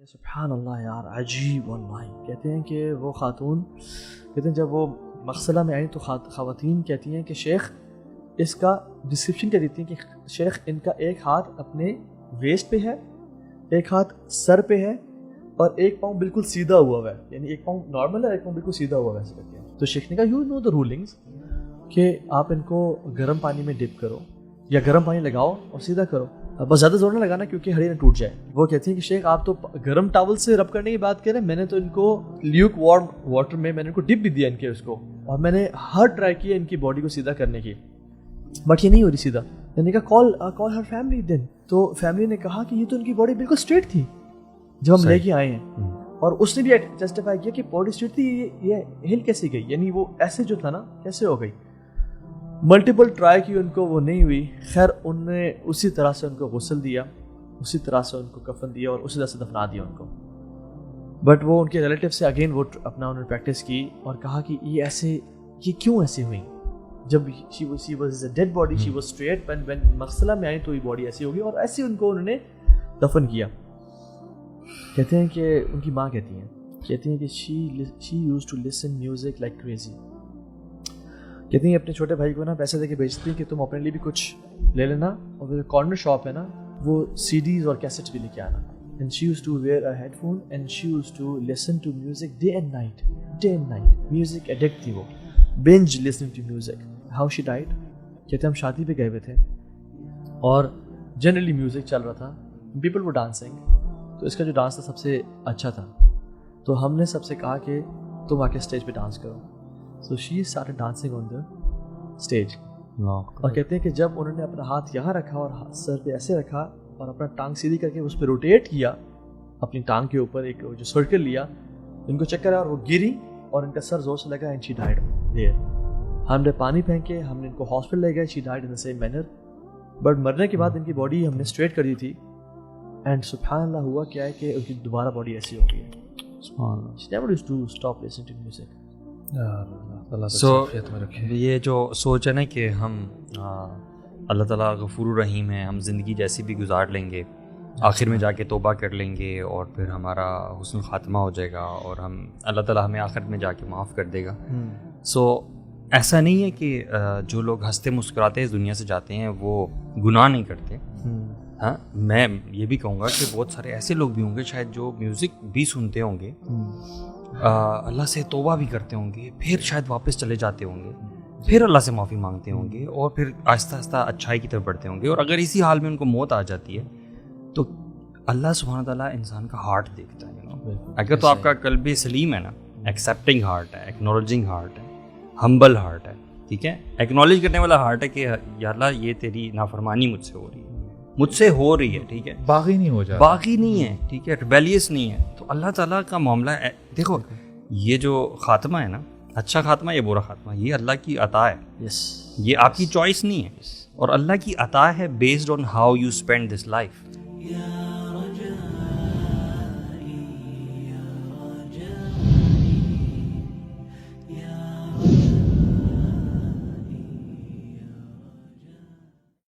سبحان اللہ یار عجیب واللہ. کہتے ہیں کہ وہ خاتون کہتے ہیں جب وہ مغسلہ میں آئیں تو خواتین کہتی ہیں کہ شیخ اس کا ڈسکرپشن کیا دیتی ہیں کہ شیخ ان کا ایک ہاتھ اپنے ویسٹ پہ ہے, ایک ہاتھ سر پہ ہے اور ایک پاؤں بالکل سیدھا ہوا ہے, یعنی ایک پاؤں نارمل ہے ایک پاؤں بالکل سیدھا ہوا ہے ایسے کہتے ہیں. تو شیخ نے کہا یو نو دا رولنگس کہ آپ ان کو گرم پانی میں ڈپ کرو یا گرم پانی لگاؤ اور سیدھا کرو, بس زیادہ زور نہ لگانا کیونکہ ہڈی نہ ٹوٹ جائے. وہ کہتی ہیں کہ شیخ آپ تو گرم ٹاول سے رب کرنے کی بات کریں, میں نے تو ان کو لیوک وارم واٹر میں نے ان کو ڈپ بھی دیا ان کے اس کو, اور میں نے ہر ٹرائی کیا ان کی باڈی کو سیدھا کرنے کی, بٹ یہ نہیں ہو رہی سیدھا. میں نے کہا کال ہر فیملی دین. تو فیملی نے کہا کہ یہ تو ان کی باڈی بالکل اسٹریٹ تھی جب ہم لے کے آئے ہیں, اور اس نے بھی جسٹیفائی کیا کہ باڈی اسٹریٹ تھی, یہ ہل کیسے گئی, یعنی وہ ایسے جو تھا نا کیسے ہو گئی. ملٹیپل ٹرائی کی ان کو وہ نہیں ہوئی. خیر ان نے اسی طرح سے ان کو غسل دیا, اسی طرح سے ان کو کفن دیا اور اسی طرح سے دفنا دیا ان کو. بٹ وہ ان کے ریلیٹیو سے اگین وہ اپنا انہوں نے پریکٹس کی اور کہا کہ یہ کیوں ایسے ہوئی, جب she was a dead body she was straight, when مغسلہ میں آئی تو یہ باڈی ایسی ہوگی, اور ایسے ان کو انہوں نے دفن کیا. کہتے ہیں کہ ان کی ماں کہتی ہیں کہ she used to listen music like crazy. کہتی ہیں اپنے چھوٹے بھائی کو نا پیسے دے کے بیچتی ہیں کہ تم اپنے لیے بھی کچھ لے لینا, اور جو کارنر شاپ ہے نا وہ سی ڈیز اور کیسٹس بھی لے کے آنا. And she used to wear a headphone and she used to listen to music day and night. Music addict تھی وہ, binge listening to music. How she died? کہتے ہیں ہم شادی پہ گئے ہوئے تھے اور جنرلی میوزک چل رہا تھا, people were dancing, تو اس کا جو ڈانس تھا سب سے اچھا تھا, تو ہم نے سب سے کہا کہ تم آ کے اسٹیج پہ ڈانس کرو. So she started dancing on the stage. اور کہتے ہیں کہ جب انہوں نے اپنا ہاتھ یہاں رکھا اور سر پہ ایسے رکھا اور اپنا ٹانگ سیدھی کر کے اس پہ روٹیٹ کیا اپنی ٹانگ کے اوپر ایک جو سرکل لیا, ان کو چکر آیا اور وہ گری اور ان کا سر زور سے لگا and she died there. ہم نے پانی پھینکے, ہم نے ان کو ہاسپٹل لے گئے, she died in the same manner. But مرنے کے بعد ان کی باڈی ہم نے اسٹریٹ کر دی تھی, اینڈ سبحان اللہ ہوا کیا ہے کہ ان کی دوبارہ باڈی ایسی ہو گئی ہے. She never used to stop listening to music. یہ جو سوچ ہے نا کہ ہم اللہ تعالیٰ غفور الرحیم ہے, ہم زندگی جیسی بھی گزار لیں گے, آخر میں جا کے توبہ کر لیں گے اور پھر ہمارا حسن خاتمہ ہو جائے گا اور ہم اللہ تعالیٰ ہمیں آخر میں جا کے معاف کر دے گا. سو ایسا نہیں ہے کہ جو لوگ ہنستے مسکراتے اس دنیا سے جاتے ہیں وہ گناہ نہیں کرتے. ہاں, میں یہ بھی کہوں گا کہ بہت سارے ایسے لوگ بھی ہوں گے شاید جو میوزک بھی سنتے ہوں گے, اللہ سے توبہ بھی کرتے ہوں گے, پھر شاید واپس چلے جاتے ہوں گے, پھر اللہ سے معافی مانگتے ہوں گے اور پھر آہستہ آہستہ اچھائی کی طرف بڑھتے ہوں گے. اور اگر اسی حال میں ان کو موت آ جاتی ہے تو اللہ سبحانہ تعالیٰ انسان کا ہارٹ دیکھتا ہے. اگر تو آپ کا قلب سلیم ہے نا, ایکسیپٹنگ ہارٹ ہے, ایکنالوجنگ ہارٹ ہے, ہمبل ہارٹ ہے, ٹھیک ہے, ایکنالوج کرنے والا ہارٹ ہے کہ یا اللہ یہ تیری نافرمانی مجھ سے ہو رہی ہے, ٹھیک ہے, باغی نہیں ہے, ٹھیک ہے, ریبیلیس نہیں ہے, تو اللہ تعالیٰ کا معاملہ ہے. دیکھو یہ جو خاتمہ ہے نا, اچھا خاتمہ یا برا خاتمہ, یہ اللہ کی عطا ہے, یہ آپ کی چوائس نہیں ہے, اور اللہ کی عطا ہے based on how you spend this life.